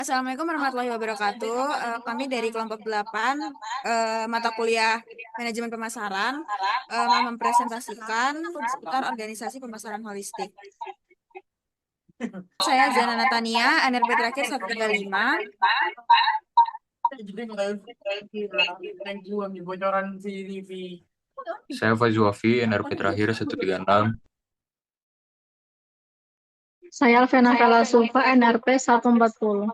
Assalamualaikum warahmatullahi wabarakatuh. Kami dari kelompok 8 mata kuliah manajemen pemasaran mau mempresentasikan seputar organisasi pemasaran holistik. Saya Zana Natania, NRP terakhir 135. Bocoran CCTV. Saya Faizu Wafi, NRP terakhir 136. Saya Alvena Kala Sulfa, NRP 140.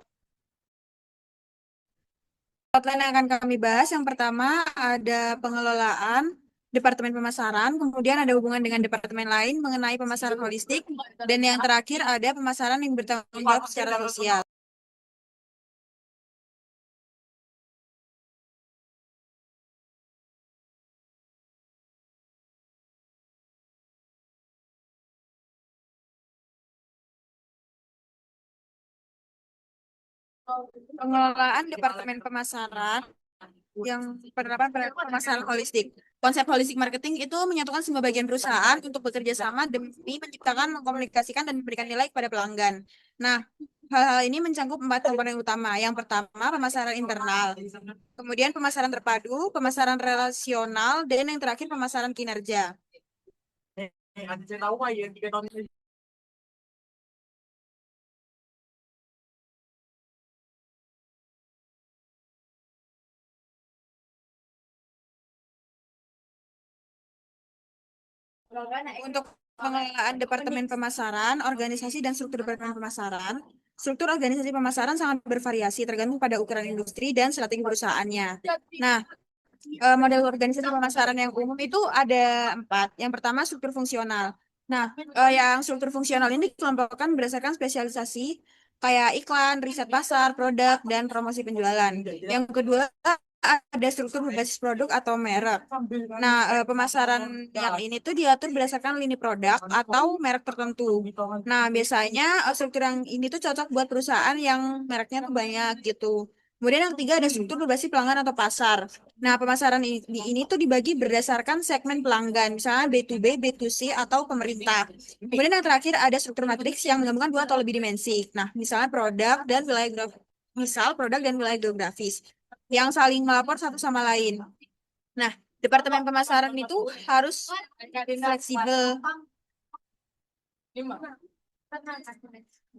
Outline yang akan kami bahas, yang pertama ada pengelolaan Departemen Pemasaran, kemudian ada hubungan dengan departemen lain mengenai pemasaran holistik, dan yang terakhir ada pemasaran yang bertanggung jawab secara sosial. Pengelolaan Departemen Pemasaran yang penerapan pemasaran holistik. Konsep holistic marketing itu menyatukan semua bagian perusahaan untuk bekerja sama demi menciptakan, mengkomunikasikan, dan memberikan nilai kepada pelanggan. Nah, hal-hal ini mencakup 4 komponen utama. Yang pertama, pemasaran internal. Kemudian pemasaran terpadu, pemasaran relasional, dan yang terakhir pemasaran kinerja. Ada saya tahu Pak, ya 3 tahun ini. Untuk pengelolaan Departemen Pemasaran, organisasi dan struktur Departemen Pemasaran, struktur organisasi pemasaran sangat bervariasi tergantung pada ukuran industri dan strategi perusahaannya. Nah, model organisasi pemasaran yang umum itu ada 4. Yang pertama, struktur fungsional. Nah, yang struktur fungsional ini dikelompokkan berdasarkan spesialisasi kayak iklan, riset pasar, produk, dan promosi penjualan. Yang kedua, ada struktur berbasis produk atau merek. Nah, pemasaran yang ini tuh diatur berdasarkan lini produk atau merek tertentu. Nah, biasanya struktur yang ini tuh cocok buat perusahaan yang mereknya tuh banyak gitu. Kemudian yang ketiga ada struktur berbasis pelanggan atau pasar. Nah, pemasaran ini tuh dibagi berdasarkan segmen pelanggan, misalnya B2B, B2C, atau pemerintah. Kemudian yang terakhir ada struktur matriks yang menggabungkan 2 atau lebih dimensi. Nah, misalnya produk dan wilayah geografis yang saling melapor satu sama lain. Nah, Departemen Pemasaran itu harus fleksibel,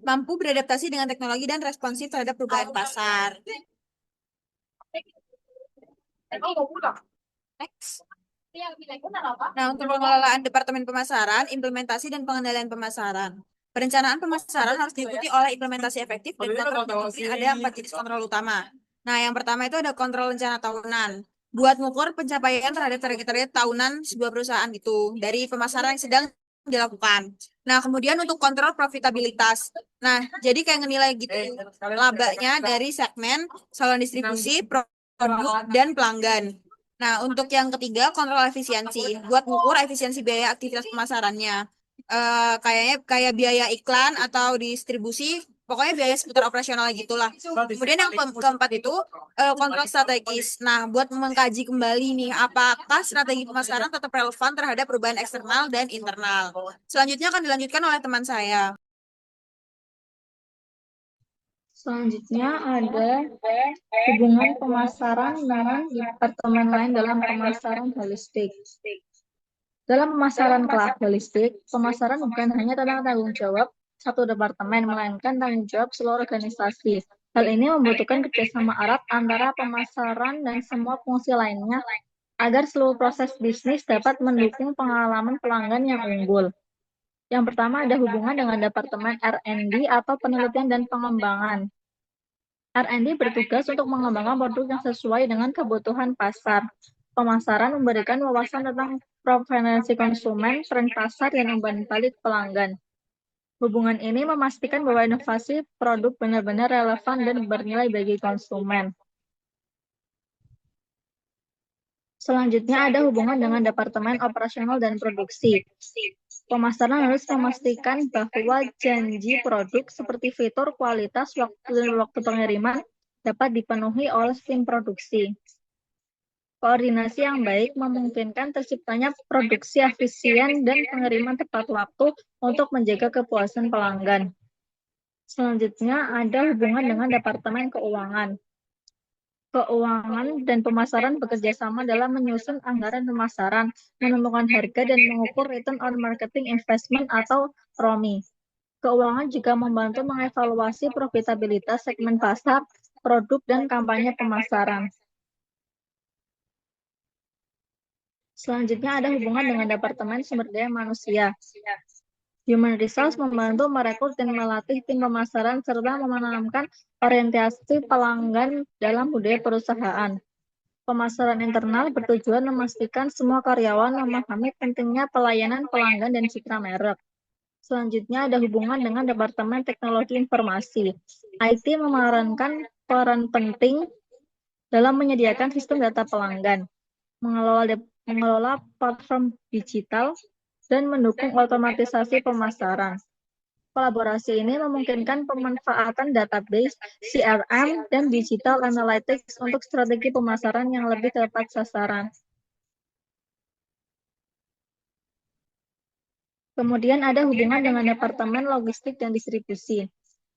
mampu beradaptasi dengan teknologi dan responsif terhadap perubahan pasar. Next. Nah, untuk pengelolaan Departemen Pemasaran, implementasi dan pengendalian pemasaran. Perencanaan pemasaran harus diikuti oleh implementasi efektif dan kontrol disiplin. Ada 4 jenis kontrol utama. Nah, yang pertama itu ada kontrol rencana tahunan. Buat mengukur pencapaian terhadap target-target tahunan sebuah perusahaan itu dari pemasaran yang sedang dilakukan. Nah, kemudian untuk kontrol profitabilitas. Nah, jadi kayak ngenilai gitu labanya dari segmen, saluran distribusi, produk, dan pelanggan. Nah, untuk yang ketiga, kontrol efisiensi. Buat mengukur efisiensi biaya aktivitas pemasarannya. Kayaknya kayak biaya iklan atau distribusi, pokoknya biaya seputar operasional gitulah. Kemudian yang keempat itu kontrol strategis. Nah, buat mengkaji kembali nih, apakah strategi pemasaran tetap relevan terhadap perubahan eksternal dan internal. Selanjutnya akan dilanjutkan oleh teman saya. Selanjutnya ada hubungan pemasaran dengan departemen lain dalam pemasaran holistik. Dalam pemasaran holistik, pemasaran bukan hanya tentang tanggung jawab satu departemen, melainkan tanggung jawab seluruh organisasi. Hal ini membutuhkan kerjasama erat antara pemasaran dan semua fungsi lainnya agar seluruh proses bisnis dapat mendukung pengalaman pelanggan yang unggul. Yang pertama ada hubungan dengan Departemen R&D atau Penelitian dan Pengembangan. R&D bertugas untuk mengembangkan produk yang sesuai dengan kebutuhan pasar. Pemasaran memberikan wawasan tentang preferensi konsumen, tren pasar, dan umpan balik pelanggan. Hubungan ini memastikan bahwa inovasi produk benar-benar relevan dan bernilai bagi konsumen. Selanjutnya ada hubungan dengan Departemen Operasional dan Produksi. Pemasaran harus memastikan bahwa janji produk seperti fitur, kualitas, waktu pengiriman dapat dipenuhi oleh tim produksi. Koordinasi yang baik memungkinkan terciptanya produksi efisien dan pengiriman tepat waktu untuk menjaga kepuasan pelanggan. Selanjutnya ada hubungan dengan Departemen Keuangan. Keuangan dan pemasaran bekerja sama dalam menyusun anggaran pemasaran, menentukan harga, dan mengukur return on marketing investment atau ROMI. Keuangan juga membantu mengevaluasi profitabilitas segmen pasar, produk, dan kampanye pemasaran. Selanjutnya ada hubungan dengan Departemen Sumber Daya Manusia. Human Resource membantu merekrut dan melatih tim pemasaran serta menanamkan orientasi pelanggan dalam budaya perusahaan. Pemasaran internal bertujuan memastikan semua karyawan memahami pentingnya pelayanan pelanggan dan citra merek. Selanjutnya ada hubungan dengan Departemen Teknologi Informasi. IT memerankan peran penting dalam menyediakan sistem data pelanggan, mengelola platform digital, dan mendukung otomatisasi pemasaran. Kolaborasi ini memungkinkan pemanfaatan database, CRM, dan digital analytics untuk strategi pemasaran yang lebih tepat sasaran. Kemudian ada hubungan dengan Departemen Logistik dan Distribusi.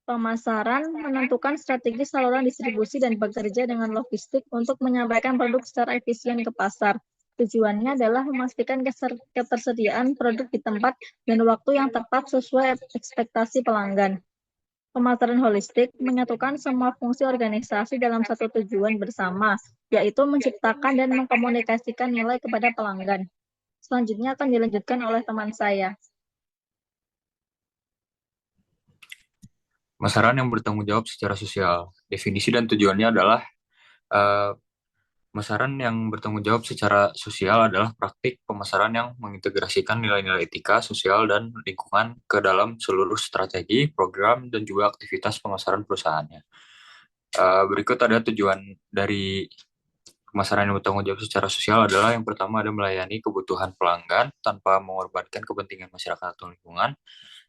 Pemasaran menentukan strategi saluran distribusi dan bekerja dengan logistik untuk menyampaikan produk secara efisien ke pasar. Tujuannya adalah memastikan ketersediaan produk di tempat dan waktu yang tepat sesuai ekspektasi pelanggan. Pemasaran holistik menyatukan semua fungsi organisasi dalam satu tujuan bersama, yaitu menciptakan dan mengkomunikasikan nilai kepada pelanggan. Selanjutnya akan dilanjutkan oleh teman saya. Pemasaran yang bertanggung jawab secara sosial. Definisi dan tujuannya adalah pemasaran yang bertanggung jawab secara sosial adalah praktik pemasaran yang mengintegrasikan nilai-nilai etika, sosial, dan lingkungan ke dalam seluruh strategi, program, dan juga aktivitas pemasaran perusahaannya. Berikut ada tujuan dari pemasaran yang bertanggung jawab secara sosial adalah yang pertama ada melayani kebutuhan pelanggan tanpa mengorbankan kepentingan masyarakat atau lingkungan.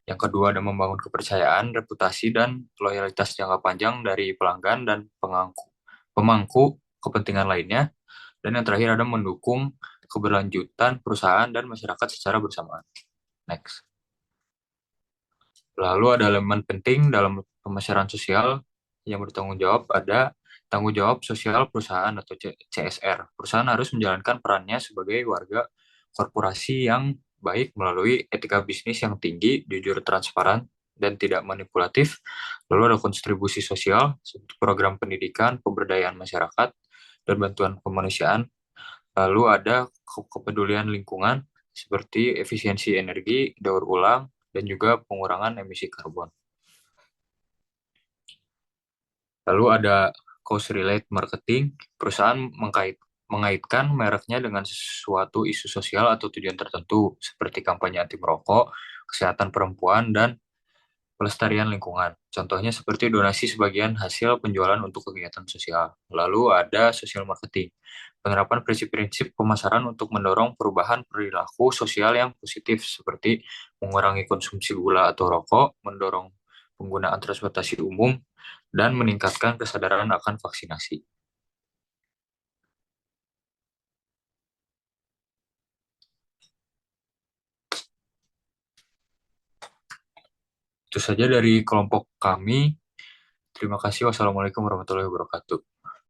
Yang kedua ada membangun kepercayaan, reputasi, dan loyalitas jangka panjang dari pelanggan dan pemangku kepentingan lainnya. Dan yang terakhir ada mendukung keberlanjutan perusahaan dan masyarakat secara bersamaan. Next. Lalu ada elemen penting dalam pemasaran sosial yang bertanggung jawab, ada tanggung jawab sosial perusahaan atau CSR. Perusahaan harus menjalankan perannya sebagai warga korporasi yang baik melalui etika bisnis yang tinggi, jujur, transparan, dan tidak manipulatif. Lalu ada kontribusi sosial, seperti program pendidikan, pemberdayaan masyarakat, dan bantuan kemanusiaan. Lalu ada kepedulian lingkungan, seperti efisiensi energi, daur ulang, dan juga pengurangan emisi karbon. Lalu ada cost-related marketing, perusahaan mengaitkan mereknya dengan sesuatu isu sosial atau tujuan tertentu, seperti kampanye anti merokok, kesehatan perempuan, dan pelestarian lingkungan. Contohnya seperti donasi sebagian hasil penjualan untuk kegiatan sosial. Lalu ada social marketing, penerapan prinsip-prinsip pemasaran untuk mendorong perubahan perilaku sosial yang positif, seperti mengurangi konsumsi gula atau rokok, mendorong penggunaan transportasi umum, dan meningkatkan kesadaran akan vaksinasi. Itu saja dari kelompok kami. Terima kasih. Wassalamualaikum warahmatullahi wabarakatuh.